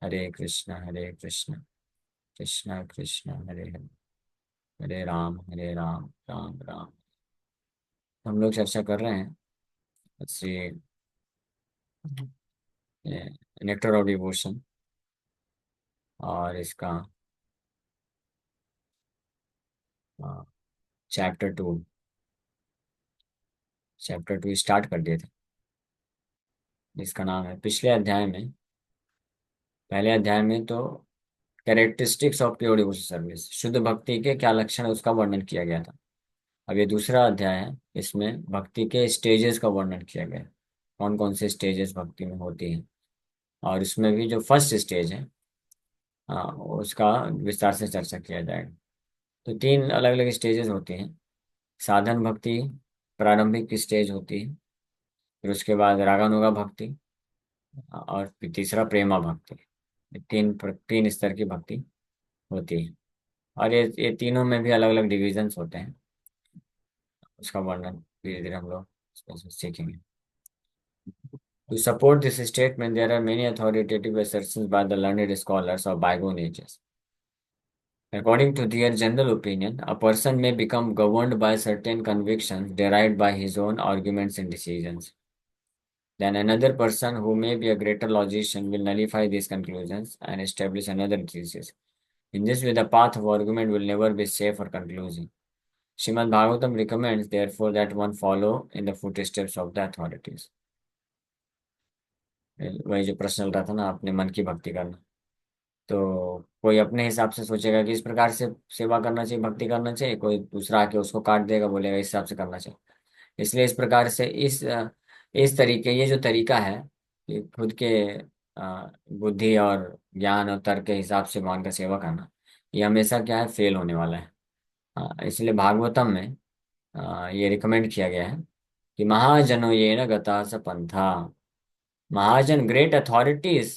हरे कृष्ण कृष्ण कृष्ण हरे हरे, हरे राम राम राम। हम लोग चर्चा कर रहे हैं श्री नेक्टर ऑफ डिवोशन, और इसका चैप्टर 2, चैप्टर 2 स्टार्ट कर दिए थे। इसका नाम है, पिछले अध्याय में, पहले अध्याय में तो characteristics of pure devotion service, शुद्ध भक्ति के क्या लक्षण है उसका वर्णन किया गया था। अब ये दूसरा अध्याय है, इसमें भक्ति के स्टेजेस का वर्णन किया गया है, कौन कौन से स्टेजेस भक्ति में होती हैं। और इसमें भी जो फर्स्ट स्टेज है, उसका विस्तार से चर्चा किया जाएगा। तो 3 अलग अलग स्टेजेस होती हैं। साधन भक्ति प्रारंभिक की स्टेज होती है, फिर उसके बाद रागानुगा भक्ति, और फिर तीसरा प्रेमा भक्ति। ये 3 स्तर की भक्ति होती है। और ये तीनों में भी अलग अलग डिविजन्स होते हैं, उसका वर्णन धीरे धीरे हम लोग इसमें से सीखेंगे। To support this statement, there are many authoritative assertions by the learned scholars of bygone ages. According to their general opinion, a person may become governed by certain convictions derived by his own arguments and decisions. Then another person who may be a greater logician will nullify these conclusions and establish another thesis. In this way, the path of argument will never be safe or conclusive. Srimad Bhagavatam recommends, therefore, that one follow in the footsteps of the authorities. वही जो प्रश्न चल रहा था ना, अपने मन की भक्ति करना। तो कोई अपने हिसाब से सोचेगा कि इस प्रकार से सेवा करना चाहिए, भक्ति करना चाहिए, कोई दूसरा आके उसको काट देगा, बोलेगा इस हिसाब से करना चाहिए। इसलिए इस प्रकार से इस तरीके, ये जो तरीका है, ये खुद के बुद्धि और ज्ञान और तर्क के हिसाब से भगवान का सेवा करना, ये हमेशा क्या है, फेल होने वाला है। इसलिए भागवतम में ये रिकमेंड किया गया है कि महाजनो ये न गता स पंथा, महाजन ग्रेट अथॉरिटीज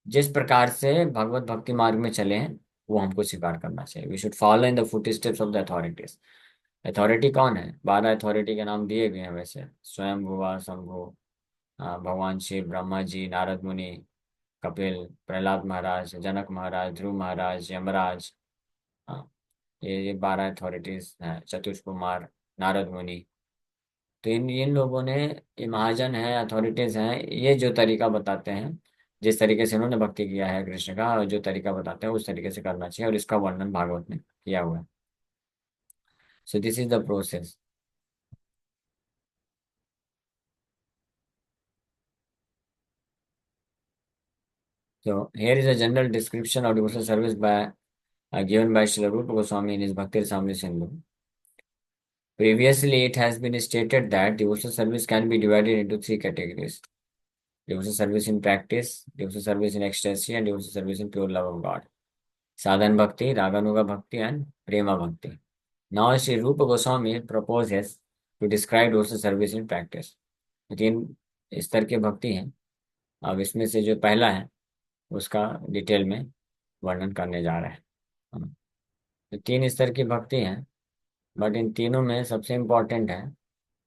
जिस प्रकार से भगवत भक्ति मार्ग में चले हैं, वो हमको स्वीकार करना चाहिए। We should follow in the footsteps of the authorities. Authority कौन है? 12 अथॉरिटी के नाम दिए गए हैं वैसे, स्वयं भुवा शंभु, भगवान शिव, ब्रह्मा जी, नारद मुनि, कपिल, प्रहलाद महाराज, जनक महाराज, ध्रुव महाराज, यमराज। हाँ, ये 12 अथॉरिटीज हैं, चतुष कुमार, नारद मुनि। तो इन इन लोगों ने, ये महाजन है, अथॉरिटीज हैं, ये जो तरीका बताते हैं, जिस तरीके से उन्होंने भक्ति किया है कृष्ण का, और जो तरीका बताते हैं उस तरीके से करना चाहिए, और इसका वर्णन भागवत में किया हुआ है। So this is the process. So here is a general description of devotional service by given by Srila Rupa Goswami in his Bhakti Rasamrita Sindhu. Previously, it has been stated that devotional service can be divided into 3 categories: devotional service in practice, devotional service in ecstasy, and devotional service in pure love of God. Sadhan Bhakti, Raganuga Bhakti, and Prema Bhakti. Now, Sri Rupa Goswami proposes to describe devotional service in practice. 3 स्तर के भक्ति हैं। अब इसमें से जो पहला है, उसका डिटेल में वर्णन करने जा रहे हैं हम। तो 3 स्तर की भक्ति है, बट इन तीनों में सबसे इम्पोर्टेंट है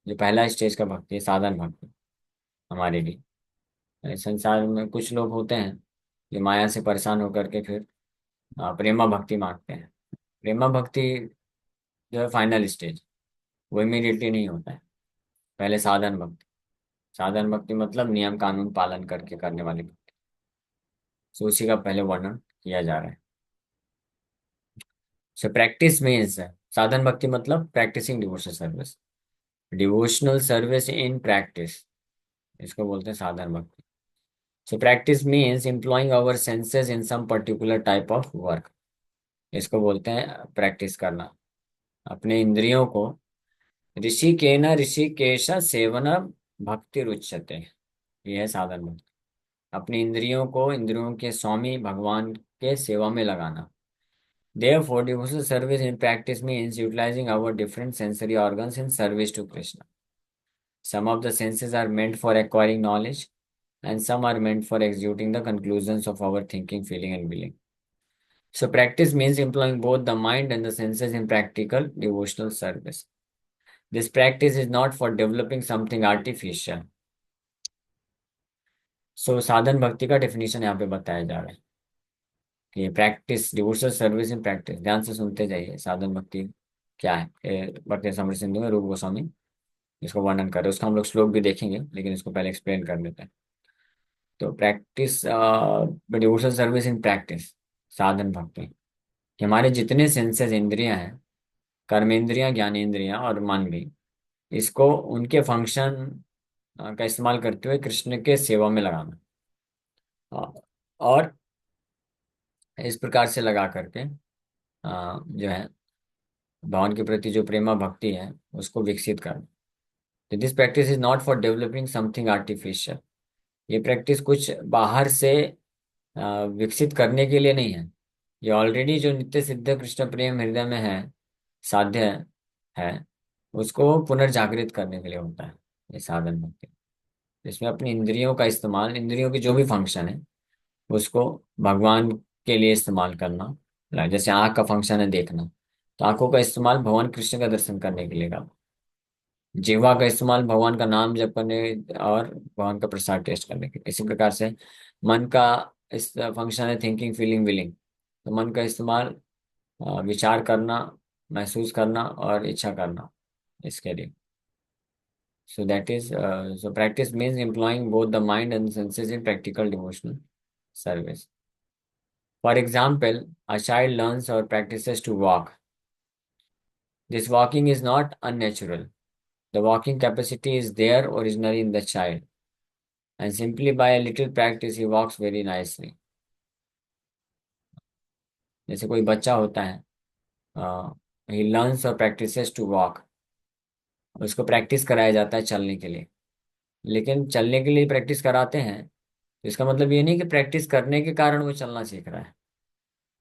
जो पहला स्टेज का भक्ति है, साधन भक्ति। हमारे लिए संसार में कुछ लोग होते हैं जो माया से परेशान होकर के फिर प्रेमा भक्ति मांगते हैं। प्रेमा भक्ति जो है फाइनल स्टेज, वो इमीडिएटली नहीं होता है। पहले साधन भक्ति, साधन भक्ति मतलब नियम कानून पालन करके करने वाली भक्ति। तो उसी का पहले वर्णन किया जा रहा है। सो प्रैक्टिस मीन्स, साधन भक्ति मतलब practising devotional service, devotional service in practice, इसको बोलते हैं साधन भक्ति। So practice means employing our senses in some particular type of work, इसको बोलते हैं प्रैक्टिस करना। अपने इंद्रियों को, ऋषिकेन ऋषिकेश सेवन भक्ति रुच्यते, ये है साधन भक्ति। अपनी इंद्रियों को इंद्रियों के स्वामी भगवान के सेवा में लगाना। Therefore, devotional service in practice means utilizing our different sensory organs in service to Krishna. Some of the senses are meant for acquiring knowledge, and some are meant for executing the conclusions of our thinking, feeling, and willing. So, practice means employing both the mind and the senses in practical devotional service. This practice is not for developing something artificial. सो साधन भक्ति का definition यहाँ पे बताया जा रहा है कि practice devotional service in practice. ध्यान से सुनते जाइए, साधन भक्ति क्या है। भक्ति रसामृत सिंधु में रूप गोस्वामी इसको वर्णन कर रहे हैं। उसका हम लोग श्लोक भी देखेंगे, लेकिन इसको पहले एक्सप्लेन कर लेते हैं। तो practice devotional service in practice, साधन भक्ति, कि हमारे जितने सेंसेस इंद्रियां हैं, कर्मेंद्रियां, ज्ञानेंद्रियां और मन भी, इसको उनके फंक्शन का इस्तेमाल करते हुए कृष्ण के सेवा में लगाना। और इस प्रकार से लगा करके जो है भगवान के प्रति जो प्रेमा भक्ति है उसको विकसित करना। तो this practice is not for developing something artificial. ये प्रैक्टिस कुछ बाहर से विकसित करने के लिए नहीं है। ये ऑलरेडी जो नित्य सिद्ध कृष्ण प्रेम हृदय में है, साध्य है, उसको पुनर्जागृत करने के लिए होता है ये साधन भक्ति। इसमें अपनी इंद्रियों का इस्तेमाल, इंद्रियों की जो भी फंक्शन है उसको भगवान के लिए इस्तेमाल करना। जैसे आंख का फंक्शन है देखना, तो आंखों का इस्तेमाल भगवान कृष्ण का दर्शन करने के लिए का। जिह्वा का इस्तेमाल भगवान का नाम जप करने और भगवान का प्रसाद टेस्ट करने के लिए। इसी प्रकार से मन का इस फंक्शन है थिंकिंग फीलिंग विलिंग। तो मन का इस्तेमाल विचार करना, महसूस करना और इच्छा करना इसके लिए। So that is, so practice means employing both the mind and senses in practical devotional service. For example, a child learns or practices to walk. This walking is not unnatural. The walking capacity is there originally in the child, and simply by a little practice, he walks very nicely. जैसे कोई बच्चा होता है, he learns or practices to walk. उसको practice कराया जाता है चलने के लिए। लेकिन चलने के लिए प्रैक्टिस कराते हैं, तो इसका मतलब ये नहीं कि प्रैक्टिस करने के कारण वो चलना सीख रहा है।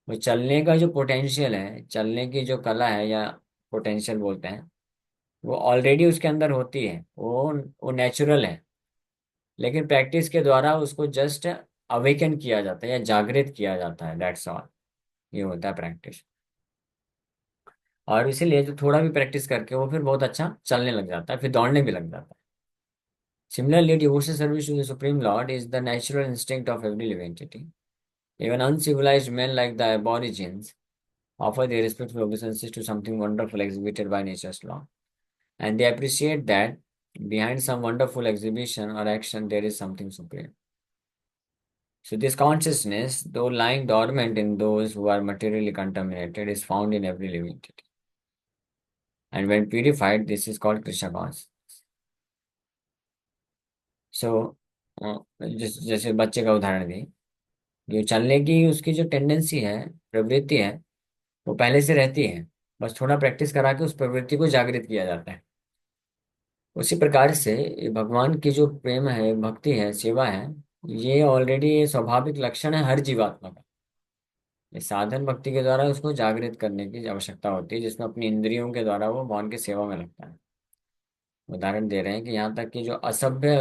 वो चलने का जो पोटेंशियल है, चलने की जो कला है या पोटेंशियल बोलते हैं, वो ऑलरेडी उसके अंदर होती है, वो नेचुरल है। लेकिन प्रैक्टिस के द्वारा उसको जस्ट अवेकन किया जाता है या जागृत किया जाता है, दैट्स ऑल। ये होता है प्रैक्टिस। और इसीलिए जो थोड़ा भी प्रैक्टिस करके वो फिर बहुत अच्छा चलने लग जाता है, फिर दौड़ने भी लग जाता है। Similarly devotional service to the supreme lord is the natural instinct of every living entity. Even uncivilized men like the aborigines offer their respectful obeisances to something wonderful exhibited by nature's law. And they appreciate that behind some wonderful exhibition or action, there is something supreme. So, this consciousness, though lying dormant in those who are materially contaminated, is found in every living entity. And when purified, this is called Krishna consciousness. So, जैसे बच्चे का उदाहरण दी, जो चलने की उसकी जो tendency है, प्रवृत्ति है, वो पहले से रहती है। बस थोड़ा प्रैक्टिस करा के उस प्रवृत्ति को जागृत किया जाता है। उसी प्रकार से ये भगवान की जो प्रेम है, भक्ति है, सेवा है, ये ऑलरेडी ये स्वाभाविक लक्षण है हर जीवात्मा का। ये साधन भक्ति के द्वारा उसको जागृत करने की आवश्यकता होती है, जिसमें अपनी इंद्रियों के द्वारा वो भगवान की सेवा में लगता है। उदाहरण दे रहे हैं कि यहाँ तक कि जो असभ्य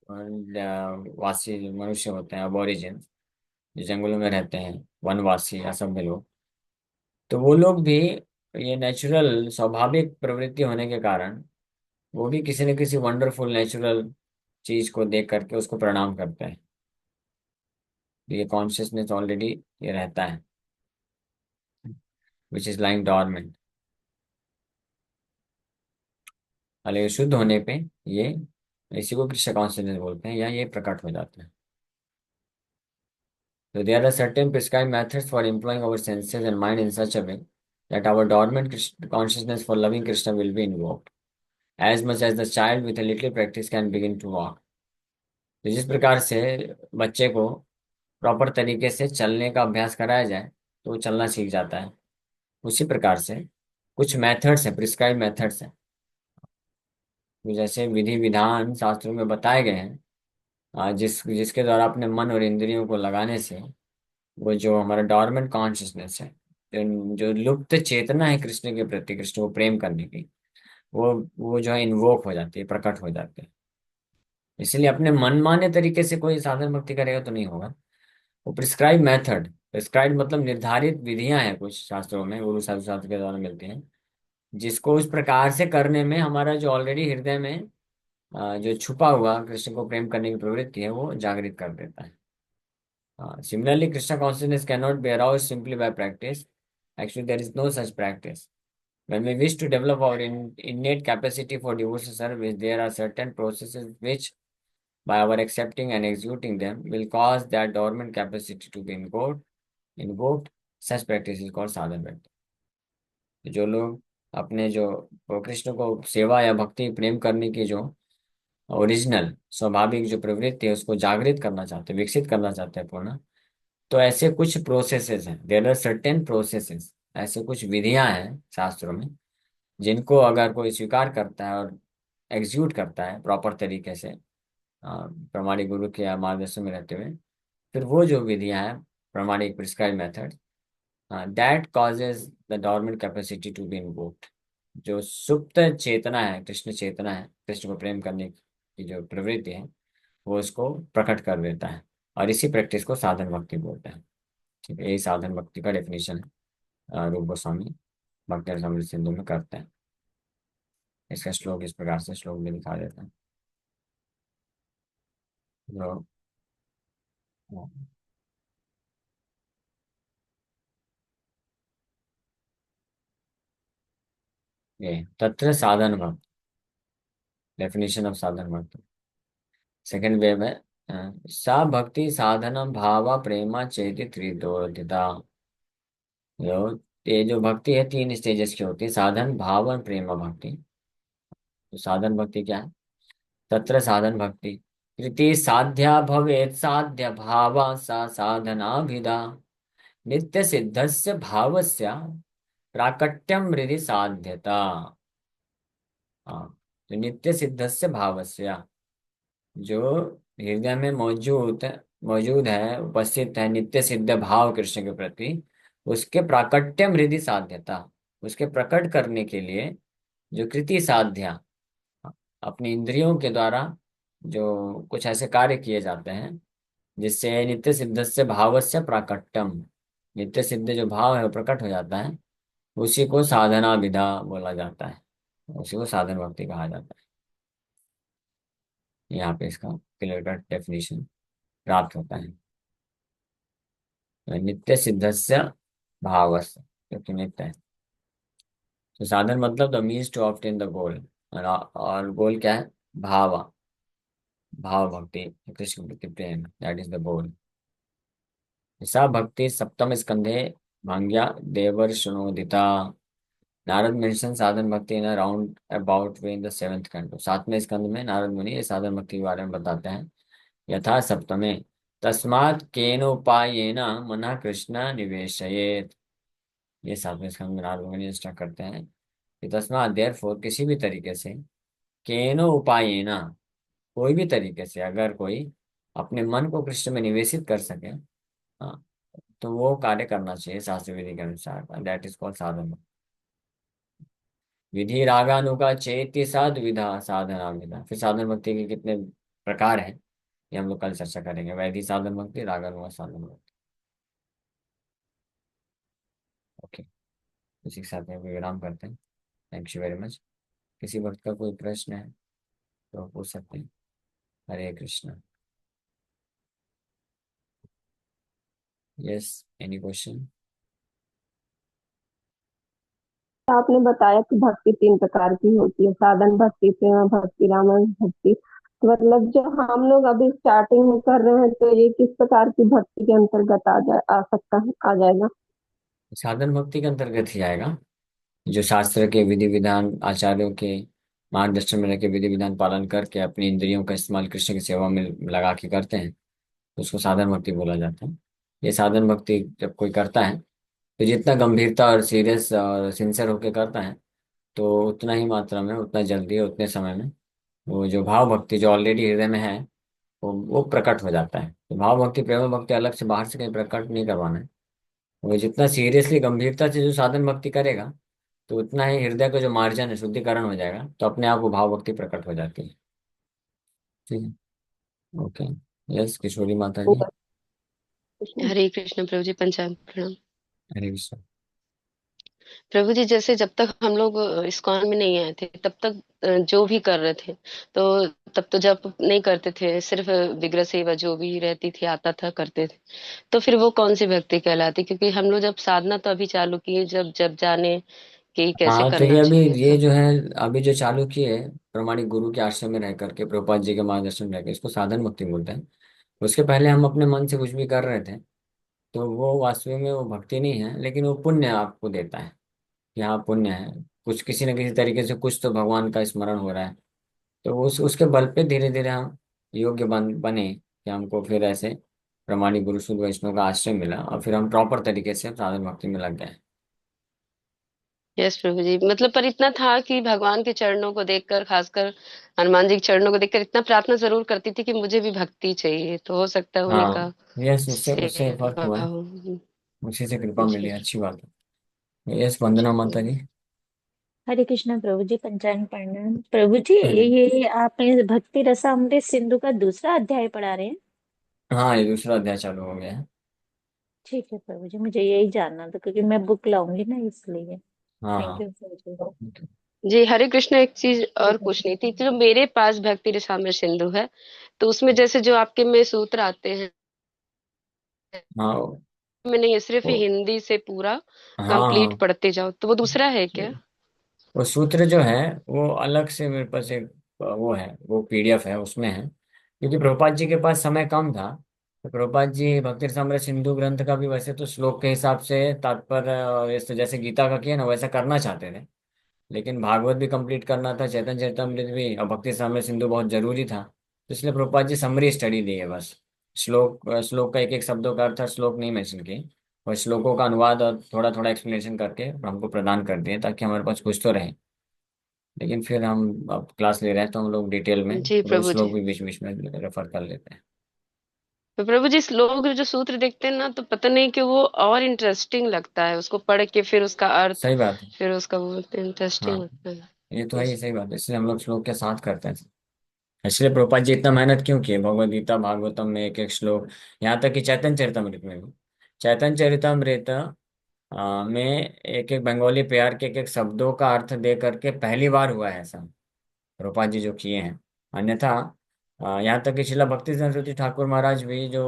वासी जो मनुष्य होते हैं, अबोरिजिन, जो जंगलों में रहते हैं, वनवासी असभ्य लोग, तो वो लोग भी ये नेचुरल स्वाभाविक प्रवृत्ति होने के कारण वो भी किसी न किसी वंडरफुल नेचुरल चीज को देख करके उसको प्रणाम करते हैं। तो ये कॉन्शियसनेस ऑलरेडी ये रहता है, विच इज लाइंग डॉर्मेंट। हालांकि शुद्ध होने पे ये, इसी को कृष्ण कॉन्शियसनेस बोलते हैं, या ये प्रकट हो जाता है। तो there are certain prescribed methods for employing our senses and mind in such a way that our dormant consciousness for loving Krishna will be invoked, as much as the child with a little practice can begin to walk. तो जिस प्रकार से बच्चे को proper तरीके से चलने का अभ्यास कराया जाए तो वो चलना सीख जाता है, उसी प्रकार से कुछ मेथड्स हैं, प्रिस्क्राइब मेथड्स हैं, जैसे विधि विधान शास्त्रों में बताए गए हैं, जिसके द्वारा अपने मन और इंद्रियों को लगाने से वो जो हमारा डॉर्मेंट कॉन्शियसनेस है, जो लुप्त चेतना है कृष्ण के प्रति, कृष्ण को प्रेम करने की, वो जो है इन्वोक हो जाती है, प्रकट हो जाती है। इसलिए अपने मनमाने तरीके से कोई साधन भक्ति करेगा तो नहीं होगा। वो प्रिस्क्राइब मेथड, प्रिस्क्राइब मतलब निर्धारित विधियां हैं कुछ शास्त्रों में, गुरु साधु शास्त्र के द्वारा मिलती हैं, जिसको उस प्रकार से करने में हमारा जो ऑलरेडी हृदय में जो छुपा हुआ कृष्ण को प्रेम करने की प्रवृत्ति है वो जागृत कर देता है। Similarly, Krishna consciousness cannot be aroused simply by practice. Actually, there is no such practice. When we wish to develop our innate capacity for devotional service, there are certain processes which, by our accepting and executing them, will cause that dormant capacity to be invoked. Invoked. Such practice is called sadhana practice. जो लोग अपने जो कृष्ण को सेवा या भक्ति प्रेम करने की जो ओरिजिनल स्वाभाविक जो प्रवृत्ति है उसको जागृत करना चाहते हैं, विकसित करना चाहते हैं पूर्ण, तो ऐसे कुछ प्रोसेसेस हैं, देयर आर सर्टेन प्रोसेसेस, ऐसे कुछ विधियां हैं शास्त्रों में, जिनको अगर कोई स्वीकार करता है और एग्जीक्यूट करता है प्रॉपर तरीके से, प्रामाणिक गुरु के मार्गदर्शन में रहते हुए, फिर वो जो विधियां हैं, प्रामाणिक prescribe method, that causes the dormant capacity to be invoked. जो सुप्त चेतना है, कृष्ण चेतना है, कृष्ण को प्रेम करने की जो प्रवृत्ति है, वो उसको प्रकट कर देता है। और इसी प्रैक्टिस को साधन भक्ति बोलते हैं। ठीक है, यही साधन भक्ति का डेफिनेशन है, रूप गोस्वामी भक्ति रसामृत सिंधु में करते हैं। इसका श्लोक इस प्रकार से श्लोक में दिखा देता है। जो ये तत्र साधन भक्त, डेफिनेशन ऑफ साधन भक्त, सेकंड वे में सा भक्ति साधनम भावा प्रेमा चेति त्रिदोदिता। जो ये जो भक्ति है तीन स्टेजेस की होती है, साधन भाव और प्रेम भक्ति। तो साधन भक्ति क्या है? तत्र साधन भक्ति कृति साध्या भवेत् साध्य भावा सा साधनाभिधा नित्य सिद्धस्य भावस्य प्राकट्यम हृदि साध्यता। हाँ, तो नित्य सिद्धस्य भावस्य, जो हृदय में मौजूद है, उपस्थित है नित्य सिद्ध भाव कृष्ण के प्रति, उसके प्राकट्यम हृदि साध्यता, उसके प्रकट करने के लिए जो कृति साध्या, अपनी इंद्रियों के द्वारा जो कुछ ऐसे कार्य किए जाते हैं जिससे नित्य सिद्ध से भाव से प्राकट्यम, नित्य सिद्ध जो भाव है वो प्रकट हो जाता है, उसी को साधना विधा बोला जाता है, उसी को साधन भक्ति कहा जाता है। यहाँ पे इसका क्लियर कट डेफिनेशन प्राप्त होता है। नित्य सिद्ध से भाव से, क्योंकि नित्य है। तो साधन मतलब the means to obtain the goal, और गोल क्या है? भाव, भाव भक्ति, कृष्ण प्रति प्रेम, दैट इज द गोल। सा भक्ति सप्तम स्कंधे भांग्या देवर्षणोदिता। नारद मेंशन साधन भक्ति in around about way in the seventh canto. सातवें स्कंद में नारद मुनि ये साधन भक्ति के बारे में बताते हैं। यथा सप्तमे तस्मात् केन उपायेन मनः कृष्ण निवेशयेत्। ये सातवें स्कंद में नारद मुनि इंस्ट्रक्ट करते हैं कि तस्मात् देयरफॉर, किसी भी तरीके से, केनो उपायेन, कोई भी तरीके से अगर कोई अपने मन को कृष्ण में निवेशित कर सके, हाँ, तो वो कार्य करना चाहिए शास्त्र विधि के अनुसार, दैट इज कॉल्ड साधन। विधि रागानुगा चेति साध विधा साधना विधा। फिर साधन भक्ति के कितने प्रकार हैं ये हम लोग कल चर्चा करेंगे। वैधि साधन भक्ति, रागानुगा साधन भक्ति। ओके, इसी के साथ में विराम करते हैं। Thank you very much. किसी वक्त का कोई प्रश्न है तो पूछ सकते हैं। Hare Krishna. Yes, any question? आपने बताया कि भक्ति तीन प्रकार की होती है, साधन भक्ति, प्रेम भक्ति, रामन भक्ति। तो मतलब जो हम लोग अभी स्टार्टिंग में कर रहे हैं, तो ये किस प्रकार की भक्ति के अंतर्गत आ सकता है, आ जाएगा? साधन भक्ति के अंतर्गत ही आएगा। जो शास्त्र के विधि विधान, आचार्यों के मार्गदर्शन में रह के विधि विधान पालन करके अपनी इंद्रियों का इस्तेमाल कृष्ण की सेवा में लगा के करते हैं, तो उसको साधन भक्ति बोला जाता है। ये साधन भक्ति जब कोई करता है तो जितना गंभीरता और सीरियस और सिंसियर होकर करता है, तो उतना ही मात्रा में, उतना जल्दी, उतने समय में वो जो भाव भक्ति जो ऑलरेडी हृदय में है वो प्रकट हो जाता है। तो भाव भक्ति प्रेम भक्ति अलग से बाहर से कहीं प्रकट नहीं करवाना है। वो जितना सीरियसली गंभीरता से जो साधन भक्ति करेगा, तो उतना ही हृदय का जो मार्जन है शुद्धिकरण हो जाएगा, तो अपने आप वो भाव भक्ति प्रकट हो जाती है। ठीक है, ओके। यस, किशोरी माता जी। कृष्ण। हरे कृष्ण प्रभु जी, पंचांग प्रणाम। हरे कृष्ण। प्रभु जी, जैसे जब तक हम लोग इस्कॉन में नहीं आए थे तब तक जो भी कर रहे थे, तो तब तो जब नहीं करते थे, सिर्फ विग्रह सेवा जो भी रहती थी आता था करते थे। तो फिर वो कौन सी भक्ति कहलाती? क्योंकि हम लोग जब साधना तो अभी चालू किए, जब जब जाने कि कैसे हाँ, तो ये करना अभी चाहिए ये था। जो है, अभी जो चालू किए प्रमाणिक गुरु के आश्रम में रह करके, प्रभुपाद जी के मार्गदर्शन में रह के, इसको साधन भक्ति बोलते हैं। उसके पहले हम अपने मन से कुछ भी कर रहे थे, तो वो वास्तव में वो भक्ति नहीं है, लेकिन वो पुण्य आपको देता है कि हाँ पुण्य है, कुछ किसी न किसी तरीके से कुछ तो भगवान का स्मरण हो रहा है। तो उसके बल पे धीरे धीरे हम योग्य बने कि हमको फिर ऐसे प्रमाणिक गुरु शुद्ध वैष्णव का आश्रय मिला, और फिर हम प्रॉपर तरीके से साधन भक्ति में लग गए। यस प्रभु जी, मतलब पर इतना था कि भगवान के चरणों को देखकर, खासकर हनुमान जी के चरणों को देखकर इतना प्रार्थना जरूर करती थी कि मुझे भी भक्ति चाहिए, तो हो सकता है उन्हीं का हाँ, यस, उससे उससे फर्क सेवा हुआ है, हो। उसी से कृपा मिली, जी अच्छी बात है। यस, वंदना माता जी। हरे कृष्णा प्रभु जी, पंचांग प्रणाम प्रभु जी। हम्म। ये आपने भक्ति रसामृत सिंधु का दूसरा अध्याय पढ़ा रहे हैं? हाँ, ये दूसरा अध्याय चालू हो गया है। ठीक है प्रभु जी, मुझे यही जानना था क्योंकि मैं बुक लाऊंगी ना, इसलिए। हाँ थैंक हाँ। यू प्रभु जी, हरे कृष्ण। एक चीज और पूछनी थी, जो मेरे पास भक्ति रसामृत सिंधु है, तो उसमें जैसे जो आपके में सूत्र आते हैं, हाँ में नहीं है, सिर्फ वो हिंदी से पूरा हाँ कंप्लीट हाँ, पढ़ते जाओ, तो वो दूसरा है क्या? वो सूत्र जो है वो अलग से मेरे पास एक वो है, वो पीडीएफ है, उसमें है, क्योंकि प्रभुपाद जी के पास समय कम था। तो प्रभुपाद जी भक्ति रसामृत सिंधु ग्रंथ का भी वैसे तो श्लोक के हिसाब से तात्पर्य जैसे गीता का किया ना वैसा करना चाहते थे, लेकिन भागवत भी कंप्लीट करना था, चैतन्य चरितमृत भी, और भक्ति रसामृत सिंधु बहुत जरूरी था। तो इसलिए प्रभुपाद जी समरी स्टडी दी है बस। श्लोक श्लोक का एक एक शब्दों का अर्थ और श्लोक नहीं मेंशन किए, और श्लोकों का अनुवाद और थोड़ा थोड़ा एक्सप्लेनेशन करके हमको प्रदान कर दिए, ताकि हमारे पास कुछ तो रहे। लेकिन फिर हम अब क्लास ले रहे हैं तो हम लोग डिटेल में जी रोज प्रभु जी। श्लोक भी बीच बीच में रेफर कर लेते हैं। तो प्रभु जी, लोग जो सूत्र देखते हैं ना, तो पता नहीं कि वो और इंटरेस्टिंग लगता है उसको पढ़ के, फिर उसका अर्थ, सही बात है। फिर उसका वो इंटरेस्टिंग हाँ, लगता है। ये तो है ही, Yes। सही बात है, इसलिए हम लोग श्लोक के साथ करते हैं। इसलिए प्रभुपाद जी इतना मेहनत क्यों किए भगवद गीता भागवतम में एक एक श्लोक, यहाँ तक कि चैतन्य चरितमृत में भी। चैतन्य चरितमृत में एक एक बंगाली प्यार के एक एक शब्दों का अर्थ दे करके पहली बार हुआ है ऐसा, प्रभुपाद जी जो किए हैं। अन्यथा यहाँ तक कि शिला भक्ति सरस्वती ठाकुर महाराज भी जो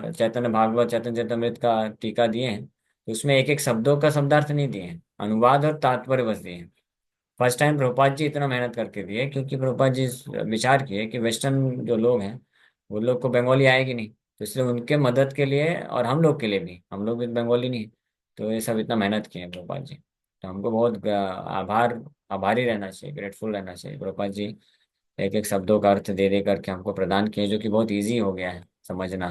चैतन्य भागवत चैतन्य चरितमृत का टीका दिए हैं, तो उसमें एक एक शब्दों का शब्दार्थ नहीं दिए हैं, अनुवाद और तात्पर्य बस दिए हैं। फर्स्ट टाइम प्रभुपाद जी इतना मेहनत करके दिए, क्योंकि प्रभुपाद जी विचार किए कि वेस्टर्न जो लोग हैं वो लोग को बंगाली आएगी नहीं, तो इसलिए उनके मदद के लिए और हम लोग के लिए भी, हम लोग भी बंगाली नहीं, तो ये सब इतना मेहनत किए हैं प्रभुपाद जी। तो हमको बहुत आभारी रहना चाहिए, ग्रेटफुल रहना चाहिए। प्रभुपाद जी एक एक शब्दों का अर्थ दे दे करके हमको प्रदान किए, जो कि बहुत इजी हो गया है समझना।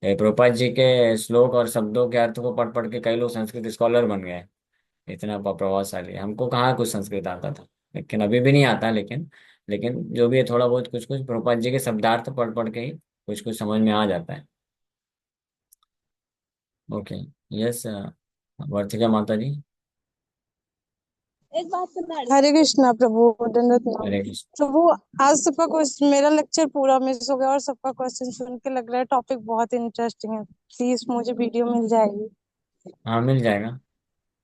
प्रभुपाद जी के श्लोक और शब्दों के अर्थ को पढ़ पढ़ के कई लोग संस्कृत स्कॉलर बन गए, इतना प्रभावशाली। हमको कहाँ कुछ संस्कृत आता था, लेकिन अभी भी नहीं आता, लेकिन जो भी है थोड़ा बहुत कुछ कुछ प्रभुपाद जी के शब्दार्थ पढ़ पढ़ के ही कुछ कुछ समझ में आ जाता है। ओके। यस, वर्तिका माता जी। एक बात बता हरे कृष्णा प्रभु, दंडवत प्रणाम। हरे कृष्ण। प्रभु, आज सबका क्वेश्चन, मेरा लेक्चर पूरा मिस हो गया और सबका क्वेश्चन सुन के लग रहा है टॉपिक बहुत इंटरेस्टिंग है। प्लीज मुझे वीडियो मिल जाएगी? हाँ, मिल जाएगा।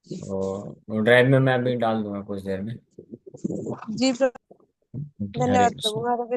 वो ड्राइव में मैं अभी डाल दूंगा कुछ देर में। जी प्रभु, ओके, हरे धन्यवाद कृष्ण। प्रभु, हरे कृष्णा।